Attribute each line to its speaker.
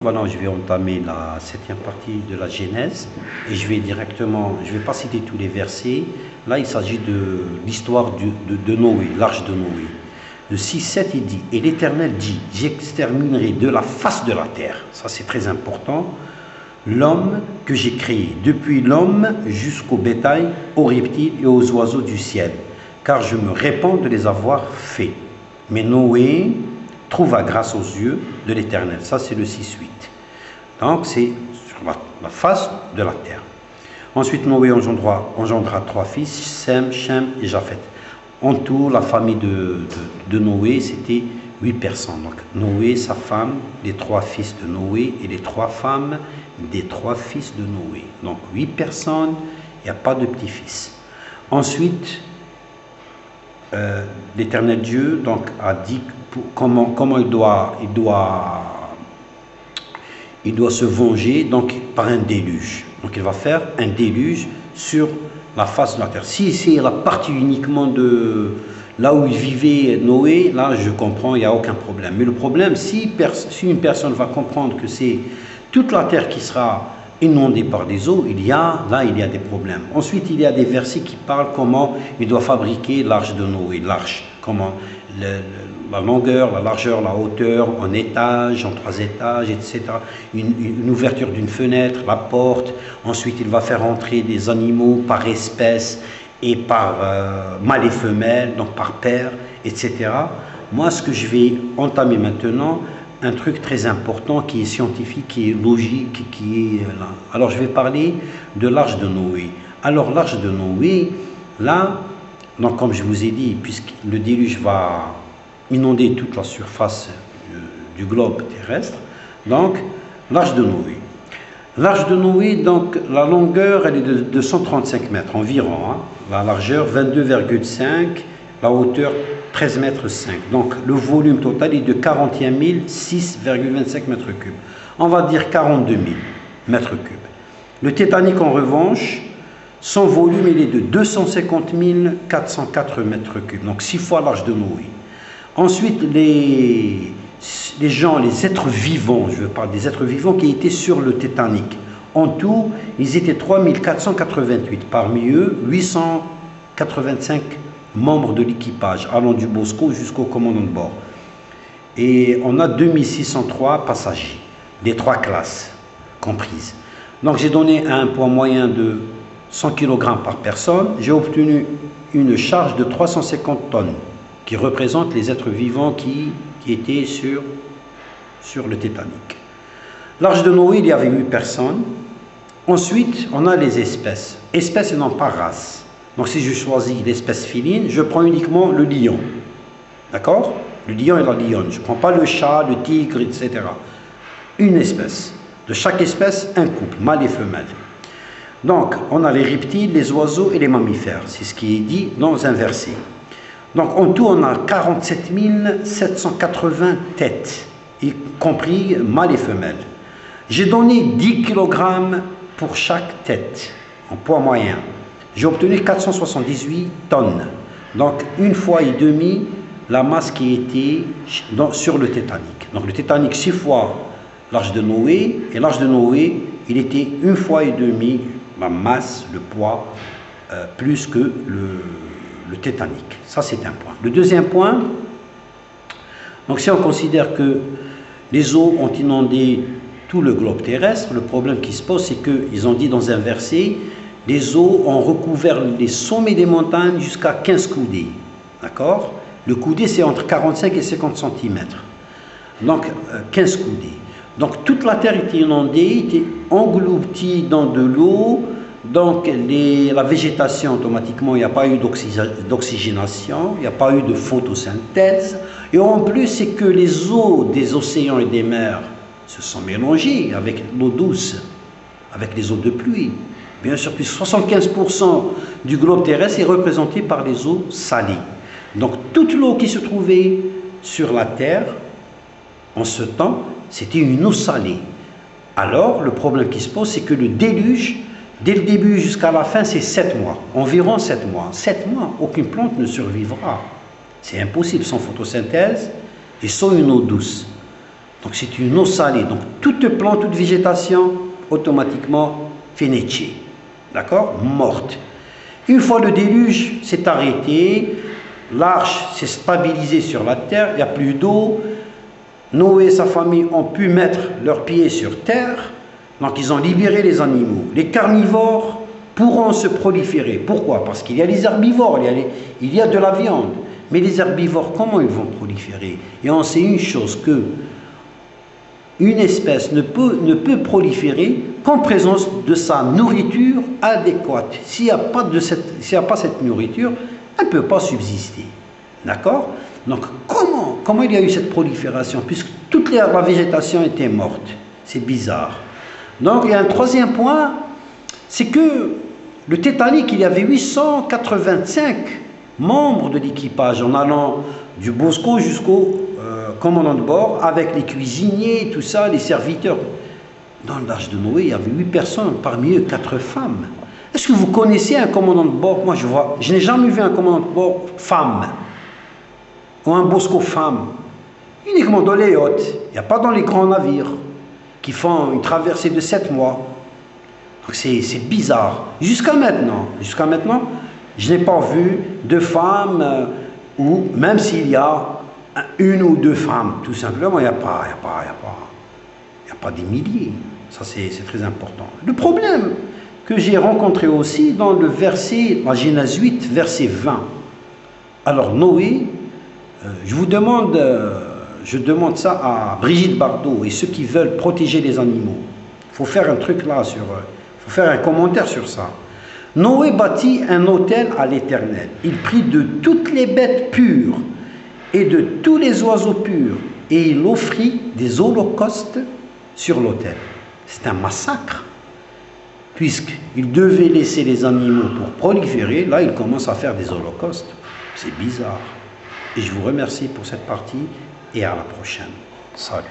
Speaker 1: Maintenant, je vais entamer la septième partie de la Genèse et je vais directement, je ne vais pas citer tous les versets. Là, il s'agit de l'histoire de Noé, l'arche de Noé. Le 6-7, il dit, et l'Éternel dit, j'exterminerai de la face de la terre, ça c'est très important, l'homme que j'ai créé, depuis l'homme jusqu'au bétail, aux reptiles et aux oiseaux du ciel, car je me répands de les avoir faits. Mais Noé trouva grâce aux yeux de l'Éternel. Ça, c'est le 6-8. Donc, c'est sur la face de la terre. Ensuite, Noé engendra 3 fils, Sem, Shem et Japheth. En tout, la famille de Noé, c'était 8 personnes. Donc, Noé, sa femme, les 3 fils de Noé et les 3 femmes des 3 fils de Noé. Donc, 8 personnes, il n'y a pas de petits-fils. Ensuite, l'Éternel Dieu donc, a dit comment il doit se venger donc, par un déluge. Donc il va faire un déluge sur la face de la terre. Si c'est la partie uniquement de là où il vivait Noé, là je comprends, il n'y a aucun problème. Mais le problème, si une personne va comprendre que c'est toute la terre qui sera inondée par des eaux, il y a des problèmes. Ensuite, il y a des versets qui parlent comment il doit fabriquer l'arche de Noé, l'arche, comment la longueur, la largeur, la hauteur, en étages, en 3 étages, etc. Une ouverture d'une fenêtre, la porte. Ensuite, il va faire entrer des animaux par espèce et par mâle et femelle, donc par paire, etc. Moi, ce que je vais entamer maintenant, un truc très important qui est scientifique, qui est logique, qui est là. Alors, je vais parler de l'arche de Noé. Alors, l'arche de Noé, là, donc, comme je vous ai dit, puisque le déluge va inonder toute la surface du globe terrestre, donc, l'arche de Noé. L'arche de Noé, donc, la longueur, elle est de 235 mètres environ, hein. La largeur, 22,5, la hauteur, 13 mètres 5. Donc, le volume total est de 41 006,25 mètres cubes. On va dire 42 000 mètres cubes. Le Titanic, en revanche, son volume, il est de 250 404 mètres cubes. Donc, 6 fois l'arche de Noé. Ensuite, les gens, les êtres vivants, je parle des êtres vivants qui étaient sur le Titanic. En tout, ils étaient 3488. Parmi eux, 885 membres de l'équipage, allant du Bosco jusqu'au commandant de bord. Et on a 2603 passagers, des 3 classes comprises. Donc j'ai donné un poids moyen de 100 kg par personne. J'ai obtenu une charge de 350 tonnes, qui représente les êtres vivants qui étaient sur le Titanic. L'arche de Noé, il y avait 8 personnes. Ensuite, on a les espèces. Espèces et non pas races. Donc si je choisis l'espèce féline, je prends uniquement le lion. D'accord? Le lion et la lionne. Je ne prends pas le chat, le tigre, etc. Une espèce. De chaque espèce, un couple, mâle et femelle. Donc, on a les reptiles, les oiseaux et les mammifères. C'est ce qui est dit dans un verset. Donc, en tout, on a 47 780 têtes, y compris mâles et femelles. J'ai donné 10 kg pour chaque tête, en poids moyen. J'ai obtenu 478 tonnes. Donc, une fois et demi la masse qui était sur le Titanic. Donc, le Titanic, 6 fois l'arche de Noé. Et l'arche de Noé, il était une fois et demi la masse, le poids, plus que le Titanic. Ça, c'est un point. Le deuxième point, donc si on considère que les eaux ont inondé tout le globe terrestre, le problème qui se pose, c'est qu'ils ont dit dans un verset, les eaux ont recouvert les sommets des montagnes jusqu'à 15 coudées. D'accord? Le coudé, c'est entre 45 et 50 cm. Donc, 15 coudées. Donc, toute la terre était inondée, était engloutie dans de l'eau. Donc, la végétation, automatiquement, il n'y a pas eu d'oxygénation, il n'y a pas eu de photosynthèse. Et en plus, c'est que les eaux des océans et des mers se sont mélangées avec l'eau douce, avec les eaux de pluie. Bien sûr, plus 75% du globe terrestre est représenté par les eaux salées. Donc, toute l'eau qui se trouvait sur la Terre, en ce temps, c'était une eau salée. Alors, le problème qui se pose, c'est que le déluge, dès le début jusqu'à la fin, c'est 7 mois. Environ 7 mois. 7 mois, aucune plante ne survivra. C'est impossible sans photosynthèse et sans une eau douce. Donc c'est une eau salée. Donc toute plante, toute végétation, automatiquement fenechée. D'accord? Morte. Une fois le déluge s'est arrêté, l'arche s'est stabilisée sur la terre, il n'y a plus d'eau. Noé et sa famille ont pu mettre leurs pieds sur terre, donc ils ont libéré les animaux. Les carnivores pourront se proliférer. Pourquoi? Parce qu'il y a les herbivores, il y a de la viande. Mais les herbivores, comment ils vont proliférer? Et on sait une chose, que une espèce ne peut proliférer qu'en présence de sa nourriture adéquate. S'il n'y a pas cette nourriture, elle ne peut pas subsister. D'accord? Donc, comment il y a eu cette prolifération? Puisque toute la végétation était morte. C'est bizarre. Donc, il y a un troisième point, c'est que le Titanic, il y avait 885 membres de l'équipage, en allant du Bosco jusqu'au commandant de bord, avec les cuisiniers, tout ça, les serviteurs. Dans l'âge de Noé, il y avait 8 personnes, parmi eux 4 femmes. Est-ce que vous connaissez un commandant de bord? Moi, je n'ai jamais vu un commandant de bord femme, ou un Bosco femme. Uniquement dans les yachts. Il n'y a pas dans les grands navires qui font une traversée de 7 mois. Donc c'est bizarre. Jusqu'à maintenant, je n'ai pas vu de femmes, ou même s'il y a une ou deux femmes, tout simplement, il n'y a pas des milliers. Ça, c'est très important. Le problème que j'ai rencontré aussi dans le verset, dans Genèse 8, verset 20. Alors Noé, je demande ça à Brigitte Bardot et ceux qui veulent protéger les animaux. Il faut faire un truc là, il faut faire un commentaire sur ça. Noé bâtit un autel à l'Éternel. Il prit de toutes les bêtes pures et de tous les oiseaux purs, et il offrit des holocaustes sur l'autel. C'est un massacre, puisqu'il devait laisser les animaux pour proliférer. Là, il commence à faire des holocaustes. C'est bizarre. Et je vous remercie pour cette partie, et à la prochaine. Salut.